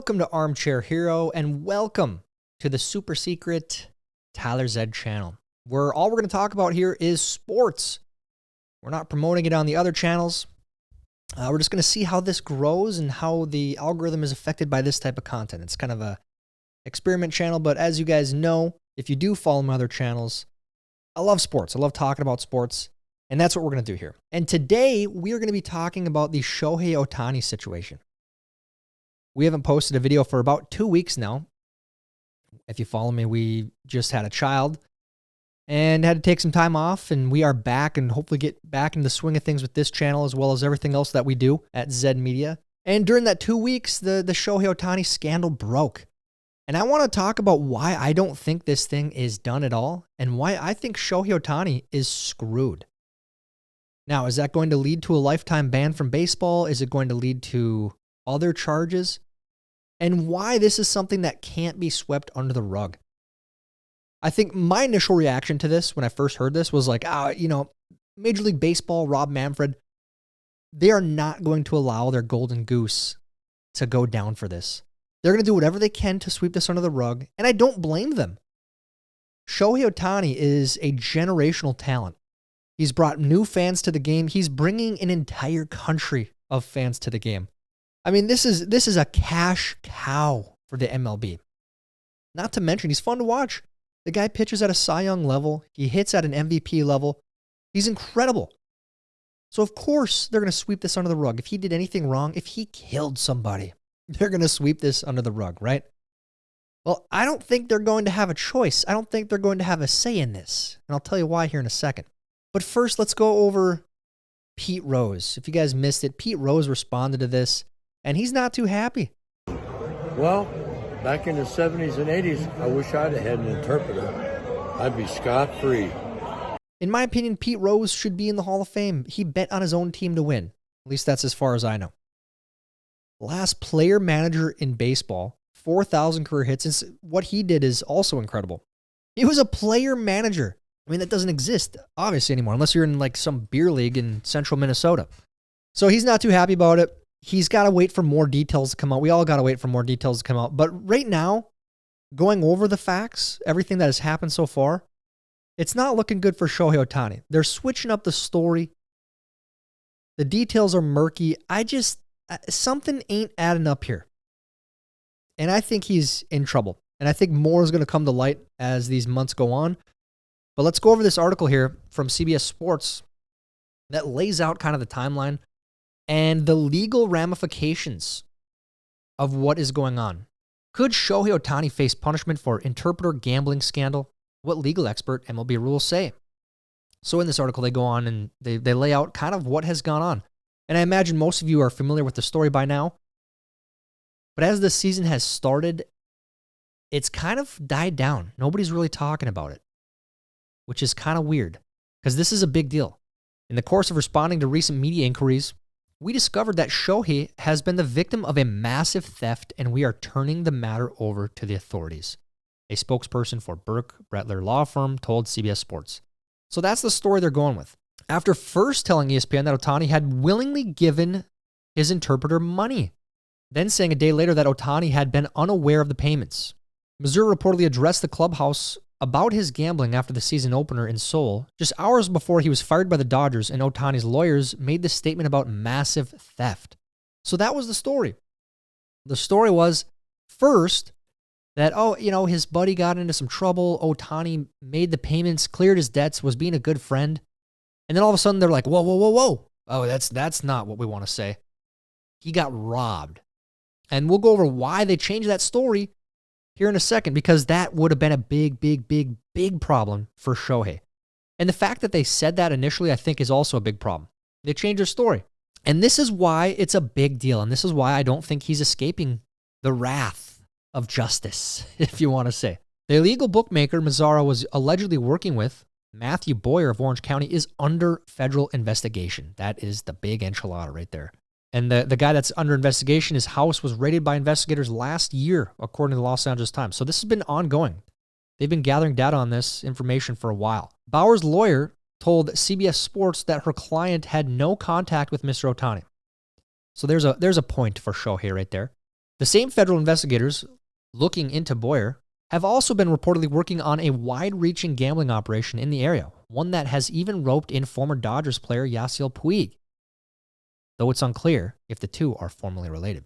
Welcome to Armchair Hero, and welcome to the super secret Tyler Zed channel, where all we're going to talk about here is sports. We're not promoting it on the other channels. We're just going to see how this grows and how the algorithm is affected by this type of content. It's kind of a experiment channel, but as you guys know, if you do follow my other channels, I love sports. I love talking about sports, and that's what we're going to do here. And today, we are going to be talking about the Shohei Ohtani situation. We haven't posted a video for about 2 weeks now. If you follow me, we just had a child and had to take some time off, and we are back and hopefully get back into the swing of things with this channel as well as everything else that we do at Zed Media. And during that 2 weeks, the Shohei Ohtani scandal broke. And I want to talk about why I don't think this thing is done at all and why I think Shohei Ohtani is screwed. Now, is that going to lead to a lifetime ban from baseball? Is it going to lead to other charges? And why this is something that can't be swept under the rug. I think my initial reaction to this when I first heard this was like, Major League Baseball, Rob Manfred, they are not going to allow their golden goose to go down for this. They're going to do whatever they can to sweep this under the rug, and I don't blame them. Shohei Ohtani is a generational talent. He's brought new fans to the game. He's bringing an entire country of fans to the game. I mean, this is a cash cow for the MLB. Not to mention, he's fun to watch. The guy pitches at a Cy Young level. He hits at an MVP level. He's incredible. So, of course, they're going to sweep this under the rug. If he did anything wrong, if he killed somebody, they're going to sweep this under the rug, right? Well, I don't think they're going to have a choice. I don't think they're going to have a say in this. And I'll tell you why here in a second. But first, let's go over Pete Rose. If you guys missed it, Pete Rose responded to this. And he's not too happy. Well, back in the 70s and 80s, I wish I'd have had an interpreter. I'd be scot-free. In my opinion, Pete Rose should be in the Hall of Fame. He bet on his own team to win. At least that's as far as I know. Last player manager in baseball, 4,000 career hits. And what he did is also incredible. He was a player manager. I mean, that doesn't exist, obviously, anymore, unless you're in like some beer league in central Minnesota. So he's not too happy about it. He's got to wait for more details to come out. We all got to wait for more details to come out. But right now, going over the facts, everything that has happened so far, it's not looking good for Shohei Ohtani. They're switching up the story. The details are murky. Something ain't adding up here. And I think he's in trouble. And I think more is going to come to light as these months go on. But let's go over this article here from CBS Sports that lays out kind of the timeline and the legal ramifications of what is going on. Could Shohei Ohtani face punishment for interpreter gambling scandal? What legal expert MLB rules say? So in this article, they go on and they lay out kind of what has gone on. And I imagine most of you are familiar with the story by now. But as the season has started, it's kind of died down. Nobody's really talking about it, which is kind of weird because this is a big deal. In the course of responding to recent media inquiries, we discovered that Shohei has been the victim of a massive theft, and we are turning the matter over to the authorities. A spokesperson for Burke Brettler Law Firm told CBS Sports. So that's the story they're going with. After first telling ESPN that Ohtani had willingly given his interpreter money, then saying a day later that Ohtani had been unaware of the payments. Missouri reportedly addressed the clubhouse about his gambling after the season opener in Seoul, just hours before he was fired by the Dodgers, and Ohtani's lawyers made this statement about massive theft. So that was the story. The story was, first, that, his buddy got into some trouble, Ohtani made the payments, cleared his debts, was being a good friend, and then all of a sudden they're like, whoa. Oh, that's not what we want to say. He got robbed. And we'll go over why they changed that story here in a second, because that would have been a big problem for Shohei. And the fact that they said that initially, I think, is also a big problem. They changed their story. And this is why it's a big deal. And this is why I don't think he's escaping the wrath of justice, if you want to say. The illegal bookmaker Mazzara was allegedly working with, Matthew Boyer of Orange County, is under federal investigation. That is the big enchilada right there. And the guy that's under investigation, his house was raided by investigators last year, according to the Los Angeles Times. So this has been ongoing. They've been gathering data on this information for a while. Bauer's lawyer told CBS Sports that her client had no contact with Mr. Ohtani. So there's a point for Shohei right there. The same federal investigators looking into Boyer have also been reportedly working on a wide-reaching gambling operation in the area, one that has even roped in former Dodgers player Yasiel Puig, though it's unclear if the two are formally related.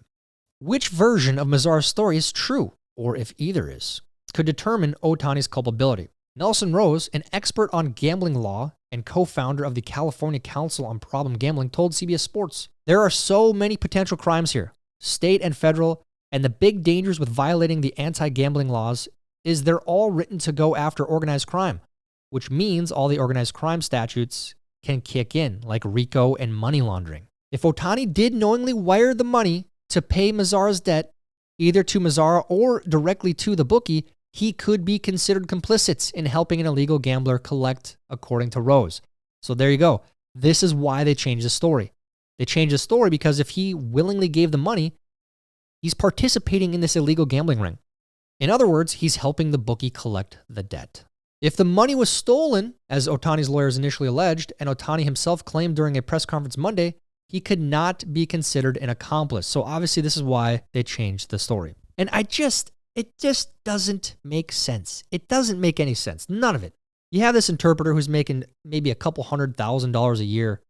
Which version of Mazar's story is true, or if either is, could determine Ohtani's culpability. Nelson Rose, an expert on gambling law and co-founder of the California Council on Problem Gambling, told CBS Sports, "There are so many potential crimes here, state and federal, and the big dangers with violating the anti-gambling laws is they're all written to go after organized crime, which means all the organized crime statutes can kick in, like RICO and money laundering. If Ohtani did knowingly wire the money to pay Mazara's debt, either to Mazara or directly to the bookie, he could be considered complicit in helping an illegal gambler collect, according to Rose." So there you go. This is why they changed the story. They changed the story because if he willingly gave the money, he's participating in this illegal gambling ring. In other words, he's helping the bookie collect the debt. If the money was stolen, as Ohtani's lawyers initially alleged, and Ohtani himself claimed during a press conference Monday, he could not be considered an accomplice. So obviously this is why they changed the story. And it just doesn't make sense. It doesn't make any sense. None of it. You have this interpreter who's making maybe a couple $100,000 a year,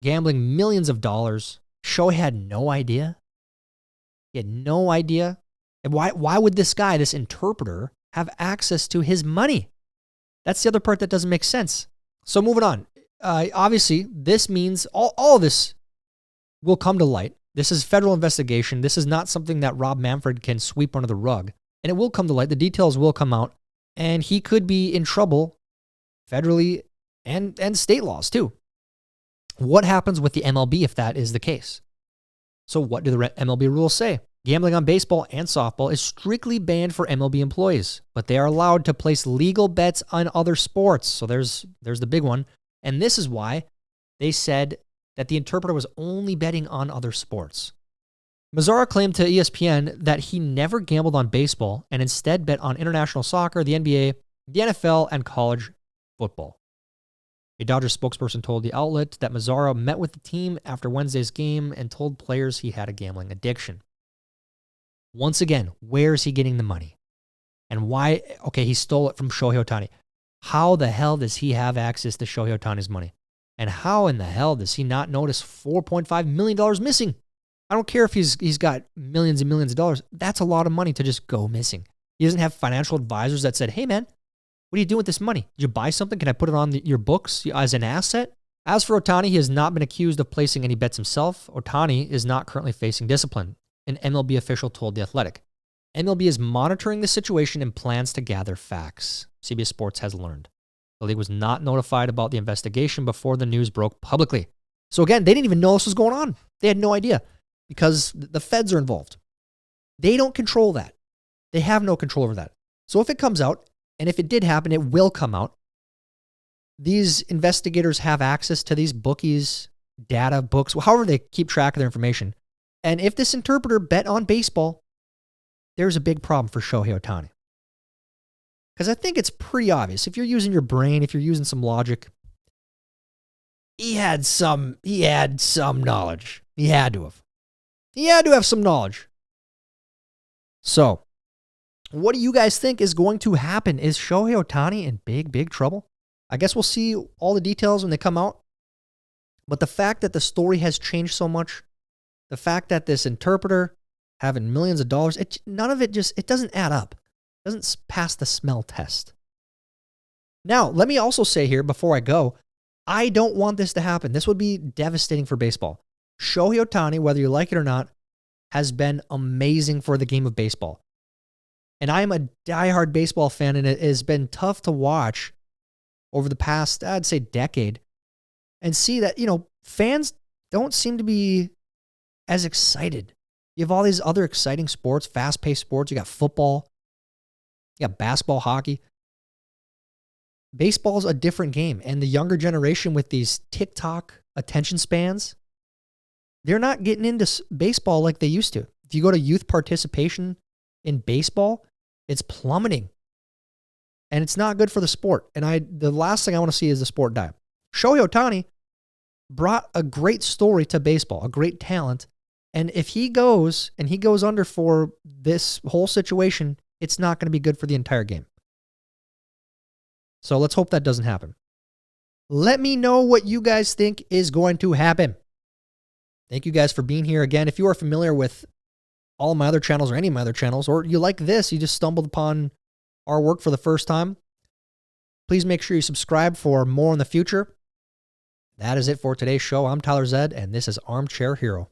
gambling millions of dollars. Shohei had no idea. He had no idea. And why would this guy, this interpreter, have access to his money? That's the other part that doesn't make sense. So moving on. Obviously, this means all of this will come to light. This is federal investigation. This is not something that Rob Manfred can sweep under the rug. And it will come to light. The details will come out. And he could be in trouble federally and state laws too. What happens with the MLB if that is the case? So what do the MLB rules say? Gambling on baseball and softball is strictly banned for MLB employees, but they are allowed to place legal bets on other sports. So there's the big one. And this is why they said that the interpreter was only betting on other sports. Mazara claimed to ESPN that he never gambled on baseball and instead bet on international soccer, the NBA, the NFL, and college football. A Dodgers spokesperson told the outlet that Mazara met with the team after Wednesday's game and told players he had a gambling addiction. Once again, where is he getting the money? And why? Okay, he stole it from Shohei Ohtani. How the hell does he have access to Shohei Ohtani's money? And how in the hell does he not notice $4.5 million missing? I don't care if he's got millions and millions of dollars. That's a lot of money to just go missing. He doesn't have financial advisors that said, "Hey man, what are you doing with this money? Did you buy something? Can I put it on your books as an asset?" As for Ohtani, he has not been accused of placing any bets himself. Ohtani is not currently facing discipline, an MLB official told The Athletic. MLB is monitoring the situation and plans to gather facts, CBS Sports has learned. The league was not notified about the investigation before the news broke publicly. So again, they didn't even know this was going on. They had no idea because the feds are involved. They don't control that. They have no control over that. So if it comes out, and if it did happen, it will come out, these investigators have access to these bookies, data, books, however they keep track of their information. And if this interpreter bet on baseball, there's a big problem for Shohei Ohtani. Because I think it's pretty obvious. If you're using your brain, if you're using some logic, he had some knowledge. He had to have. He had to have some knowledge. So, what do you guys think is going to happen? Is Shohei Ohtani in big, big trouble? I guess we'll see all the details when they come out. But the fact that the story has changed so much, the fact that this interpreter having millions of dollars, none of it it doesn't add up. It doesn't pass the smell test. Now, let me also say here before I go, I don't want this to happen. This would be devastating for baseball. Shohei Ohtani, whether you like it or not, has been amazing for the game of baseball. And I am a diehard baseball fan, and it has been tough to watch over the past, I'd say, decade and see that, fans don't seem to be as excited. You have all these other exciting sports, fast-paced sports. You got football. You got basketball, hockey. Baseball's a different game. And the younger generation with these TikTok attention spans, they're not getting into baseball like they used to. If you go to youth participation in baseball, it's plummeting. And it's not good for the sport. And the last thing I want to see is the sport die. Shohei Ohtani brought a great story to baseball, a great talent, And if he goes under for this whole situation, it's not going to be good for the entire game. So let's hope that doesn't happen. Let me know what you guys think is going to happen. Thank you guys for being here. Again, if you are familiar with all my other channels or any of my other channels, or you like this, you just stumbled upon our work for the first time, please make sure you subscribe for more in the future. That is it for today's show. I'm Tyler Zed, and this is Armchair Hero.